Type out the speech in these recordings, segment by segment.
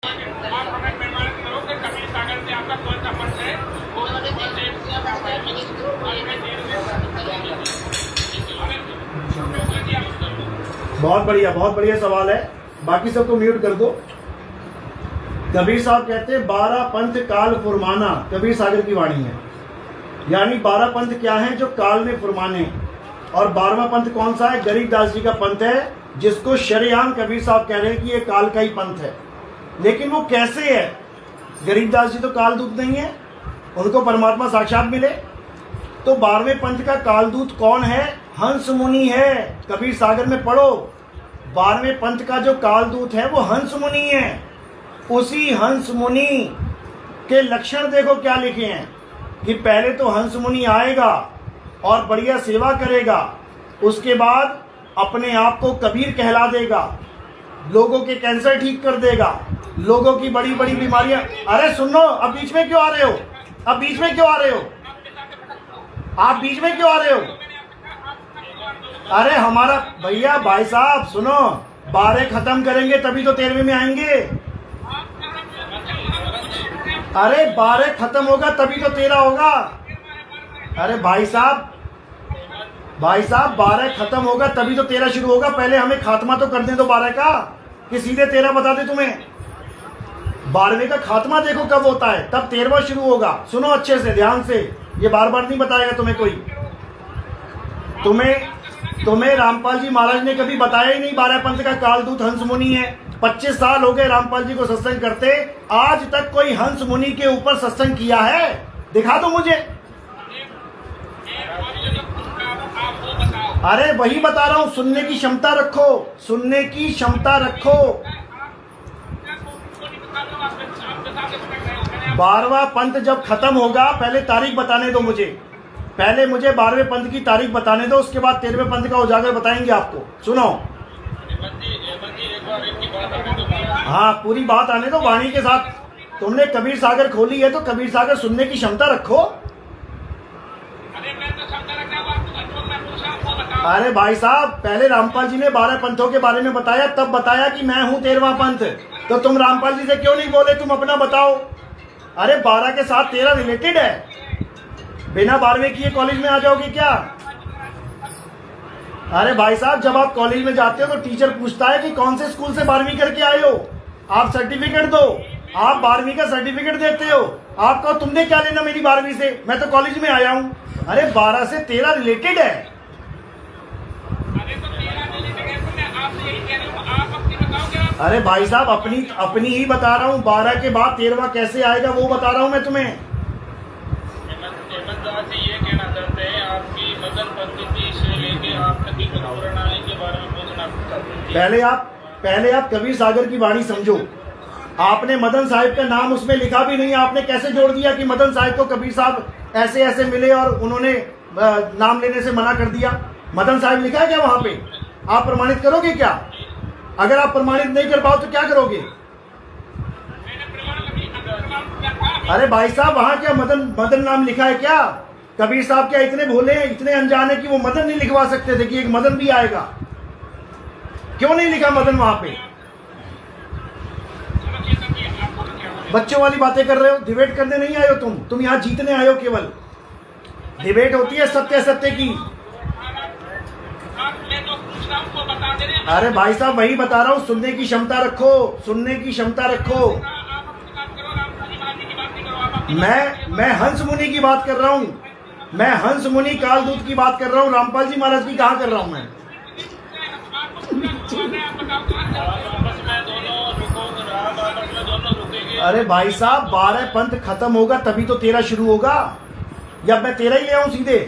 बहुत बढ़िया सवाल है। बाकी सबको म्यूट कर दो। कबीर साहब कहते हैं 12 पंथ काल फुरमाना, कबीर सागर की वाणी है। यानी 12 पंथ क्या हैं जो काल में फुरमाने, और 12वां पंथ कौन सा है? गरीबदास जी का पंथ है, जिसको शरेआम कबीर साहब कह रहे हैं कि ये काल का ही पंथ है। लेकिन वो कैसे है? गरीबदास जी तो कालदूत नहीं है, उनको परमात्मा साक्षात मिले। तो 12वें पंथ का कालदूत कौन है? हंस मुनि है। कबीर सागर में पढ़ो, 12वें पंथ का जो कालदूत है वो हंस मुनि है। उसी हंस मुनि के लक्षण देखो क्या लिखे हैं कि पहले तो हंस मुनि आएगा और बढ़िया सेवा करेगा, उसके बाद अपने आप को कबीर कहला देगा, लोगों के कैंसर ठीक कर देगा, लोगों की बड़ी बड़ी बीमारियां। अरे सुनो, अब बीच में क्यों आ रहे हो? अब बीच में क्यों आ रहे हो? आप बीच में क्यों आ रहे हो? अरे हमारा भैया भाई साहब सुनो, 12 खत्म करेंगे तभी तो 13वें में आएंगे। अरे 12 खत्म होगा तभी तो 13 होगा। अरे भाई साहब 12 खत्म होगा तभी तो 13 शुरू होगा। पहले हमें खात्मा तो करने दो 12 का, कि सीधे 13 बता दे तुम्हें। 12वें का खात्मा देखो कब होता है, तब 13वां शुरू होगा। सुनो अच्छे से, ध्यान से, ये बार बार नहीं बताएगा तुम्हें कोई। तुम्हें रामपाल जी महाराज ने कभी बताया ही नहीं 12 पंथ का कालदूत हंस मुनि है। 25 साल हो गए रामपाल जी को सत्संग करते, आज तक कोई हंस मुनि के ऊपर सत्संग किया है? दिखा दो मुझे। अरे वही बता रहा हूं, सुनने की क्षमता रखो, सुनने की क्षमता रखो। 12वां पंथ जब खत्म होगा, पहले तारीख बताने दो मुझे। पहले मुझे 12वें पंथ की तारीख बताने दो, उसके बाद 13वें पंथ का उजागर बताएंगे आपको। सुनो, हाँ पूरी बात आने दो वाणी के साथ। तुमने कबीर सागर खोली है तो कबीर सागर सुनने की क्षमता रखो। अरे भाई साहब, पहले रामपाल जी ने 12 पंथों के बारे में बताया, तब बताया कि मैं हूं 13वां पंथ। तो तुम रामपाल जी से क्यों नहीं बोले? तुम अपना बताओ। अरे 12 के साथ 13 रिलेटेड है। बिना 12वें किए कॉलेज में आ जाओगे क्या? अरे भाई साहब, जब आप कॉलेज में जाते हो तो टीचर पूछता है कि कौन से स्कूल से 12वीं करके आए हो, आप सर्टिफिकेट दो। आप 12वीं का सर्टिफिकेट देते हो, आप कहो तुमने क्या लेना मेरी 12वीं से, मैं तो कॉलेज में आया हूं। अरे 12 से 13 रिलेटेड है। अरे भाई साहब, अपनी ही बता रहा हूँ। 12 के बाद 13वां कैसे आएगा वो बता रहा हूँ मैं तुम्हें। ये कहना चाहते हैं आपकी मदन पद्धति से लेके आप तक की प्रणाली के बारे में बोलना चाहते हैं। पहले आप कबीर सागर की वाणी समझो। आपने मदन साहिब का नाम उसमें लिखा भी नहीं, आपने कैसे जोड़ दिया कि मदन साहिब को कबीर साहब ऐसे ऐसे मिले और उन्होंने नाम लेने से मना कर दिया? मदन साहिब लिखा है क्या वहां पे? आप प्रमाणित करोगे क्या? अगर आप प्रमाणित नहीं कर पाओ तो क्या करोगे? अरे भाई साहब, वहां क्या मदन नाम लिखा है क्या? कबीर साहब क्या इतने भोले हैं, इतने अनजाने कि वो मदन नहीं लिखवा सकते थे कि एक मदन भी आएगा? क्यों नहीं लिखा मदन वहां पे? बच्चों वाली बातें कर रहे हो। डिबेट करने नहीं आए हो तुम यहाँ जीतने आए हो। केवल डिबेट होती है सत्य सत्य की। अरे भाई साहब, वही बता रहा हूँ, सुनने की क्षमता रखो, सुनने की क्षमता रखो। मैं हंस मुनि की बात कर रहा हूँ, मैं हंस मुनि कालदूत की बात कर रहा हूँ। रामपाल जी महाराज की कहाँ कर रहा हूँ मैं? अरे भाई साहब, 12 पंथ खत्म होगा तभी तो 13 शुरू होगा, या मैं 13 ही ले आऊं सीधे?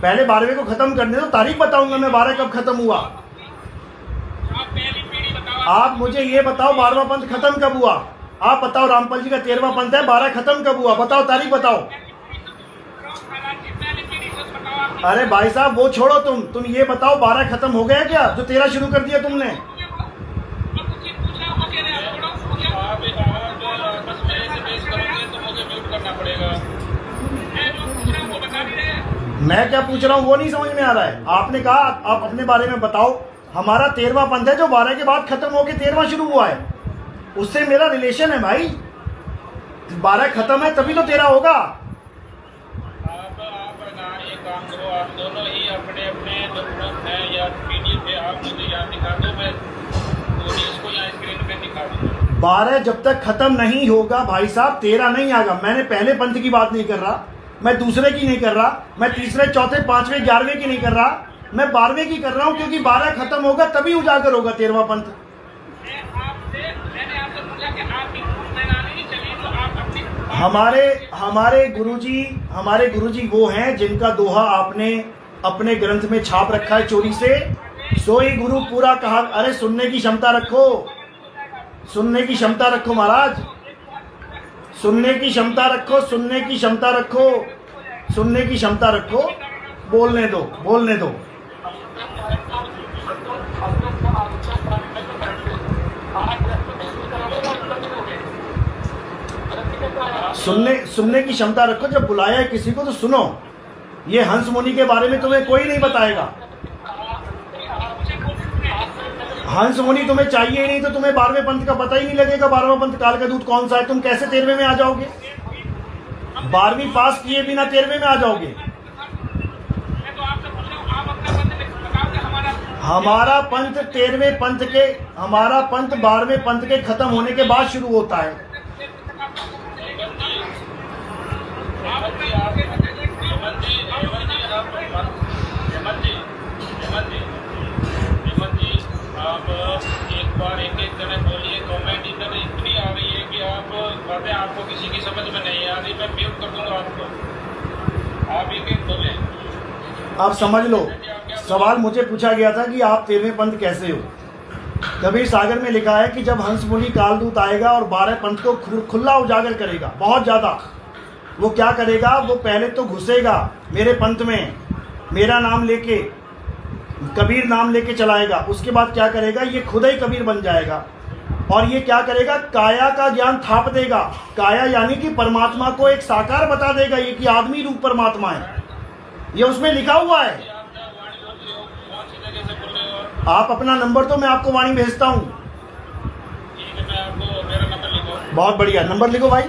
पहले 12वें को खत्म करने दो, तारीख बताऊंगा मैं 12 कब खत्म हुआ। आप मुझे ये बताओ 12वां पंथ खत्म कब हुआ? आप बताओ, रामपाल जी का 13वां पंथ है, 12 खत्म कब हुआ? बताओ, तारीख बताओ। अरे भाई साहब, वो छोड़ो, तुम ये बताओ 12 खत्म हो गया क्या जो 13 शुरू कर दिया तुमने? मैं क्या पूछ रहा हूँ वो नहीं समझ में आ रहा है। आपने कहा आप अपने बारे में बताओ। हमारा 13वां पंथ है जो 12 के बाद खत्म होकर 13वां शुरू हुआ है। उससे मेरा रिलेशन है भाई। 12 खत्म है तभी तो तेरा होगा। आप ये काम करो, आप दोनों ही अपने अपने डॉक्यूमेंट है या पीडीएफ है, आप मुझे यहाँ दिखा दो, मैं इसको यहाँ स्क्रीन पे दिखा दूंगा। 12 जब तक खत्म नहीं होगा भाई साहब, तेरा नहीं आएगा। मैंने पहले पंथ की बात नहीं कर रहा, मैं दूसरे की नहीं कर रहा, मैं तीसरे, चौथे, 5वें, 11वें की नहीं कर रहा, मैं 12वें की कर रहा हूं, क्योंकि 12 खत्म होगा तभी उजागर होगा 13वां पंथ। मैंने आपसे पूछा कि आपकी प्रणाली चली तो आप अपनी हमारे गुरुजी वो हैं जिनका दोहा आपने अपने ग्रंथ में छाप रखा है चोरी से। सोई गुरु पूरा कहा। अरे सुनने की क्षमता रखो, सुनने की क्षमता रखो महाराज, सुनने की क्षमता रखो, सुनने की क्षमता रखो, सुनने की क्षमता रखो। बोलने दो, बोलने दो। सुनने की क्षमता रखो। जब बुलाया है किसी को तो सुनो। ये हंस मुनि के बारे में तुम्हें कोई नहीं बताएगा। हंस मुनि तुम्हें चाहिए ही नहीं तो तुम्हें 12वें पंथ का पता ही नहीं लगेगा। 12वां पंथ काल का दूत कौन सा है। तुम कैसे 13वें में आ जाओगे? 12वीं पास किए बिना 13वें में आ जाओगे? हमारा पंथ 13वें पंथ के, हमारा पंथ 12वें पंथ के खत्म होने के बाद शुरू होता है। आप एक बार एक जने बोलिए, कमेंट इधर इतनी आ रही है कि आप बातें आपको किसी की समझ में नहीं आ रही। मैं म्यूट कर दूंगा आपको, आप एक बोले। आप समझ लो, सवाल मुझे पूछा गया था कि आप 13वें पंथ कैसे हो। कबीर सागर में लिखा है कि जब हंस मुनि कालदूत आएगा और 12 पंथ को खुला उजागर करेगा, बहुत ज्यादा। वो क्या करेगा? वो पहले तो घुसेगा मेरे पंथ में, मेरा नाम लेके, कबीर नाम लेके चलाएगा। उसके बाद क्या करेगा? ये खुद ही कबीर बन जाएगा। और ये क्या करेगा? काया का ज्ञान थाप देगा। काया यानी कि परमात्मा को एक साकार बता देगा, ये कि आदमी रूप परमात्मा है। ये उसमें लिखा हुआ है। आप अपना नंबर तो मैं आपको वाणी भेजता हूँ। बहुत बढ़िया, नंबर लिखो भाई,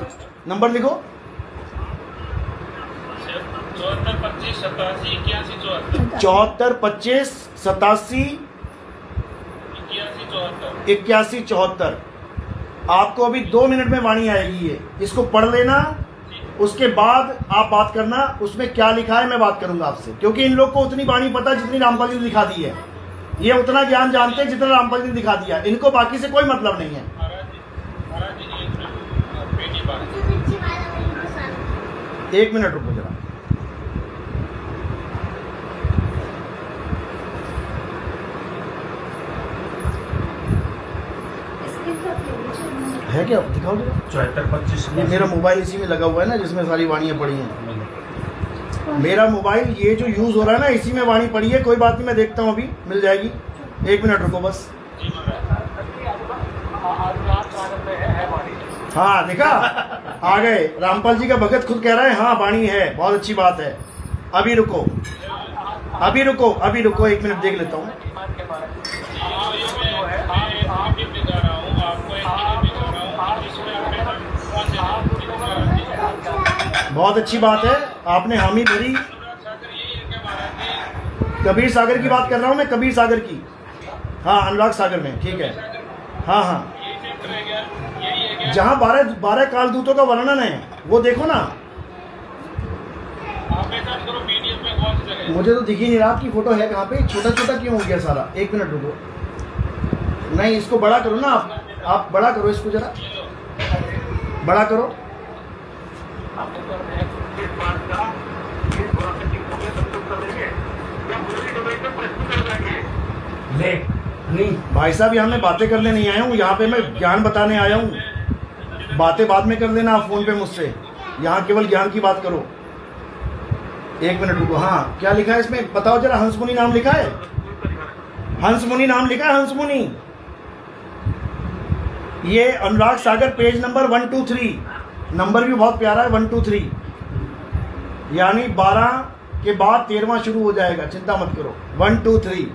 नंबर लिखो। 74 25 87 81 74। आपको अभी 2 मिनट में वाणी आएगी। ये इसको पढ़ लेना, उसके बाद आप बात करना उसमें क्या लिखा है। मैं बात करूंगा आपसे, क्योंकि इन लोग को उतनी वाणी पता जितनी रामपाल जी ने दिखा दी है। ये उतना ज्ञान जानते हैं जितना रामपाल जी ने दिखा दिया। इनको बाकी से कोई मतलब नहीं है। एक मिनट रुको जरा। है क्या? दिखाओ जरा। 74 25। ये मेरा मोबाइल इसी में लगा हुआ है ना, जिसमें सारी वाणियाँ पड़ी हैं। मेरा मोबाइल ये जो यूज हो रहा है ना, इसी में वाणी पड़ी है। कोई बात नहीं, मैं देखता हूँ, अभी मिल जाएगी। 1 मिनट रुको बस। हाँ देखा, आ गए। रामपाल जी का भगत खुद कह रहा है हाँ वाणी है, बहुत अच्छी बात है। अभी रुको, अभी रुको, अभी रुको, 1 मिनट देख लेता हूँ। बहुत अच्छी बात है, आपने हामी भरी। कबीर सागर की बात कर रहा हूँ मैं, कबीर सागर की। हाँ, अनुराग सागर में, ठीक है। हाँ हाँ, जहाँ 12 कालदूतों का वर्णन है वो देखो ना। मुझे तो दिख ही नहीं रहा आपकी फोटो है कहाँ पे। छोटा छोटा क्यों हो गया सारा? 1 मिनट रुको। नहीं, इसको बड़ा करो ना आप बड़ा करो इसको, जरा बड़ा करो। ले नहीं भाई साहब, यहाँ मैं बातें करने नहीं आया हूँ, यहाँ पे मैं ज्ञान बताने आया हूँ। बातें बाद में कर लेना आप फोन पे मुझसे, यहाँ केवल ज्ञान की बात करो। 1 मिनट रुको। हाँ, क्या लिखा है इसमें बताओ जरा। हंस मुनि नाम लिखा है, हंस मुनि नाम लिखा है, हंस मुनि। ये Anurag Sagar page number 123, number भी बहुत प्यारा है, 123। यानी 12 के बाद 13वां शुरू हो जाएगा, चिंता मत करो। 1 2 3।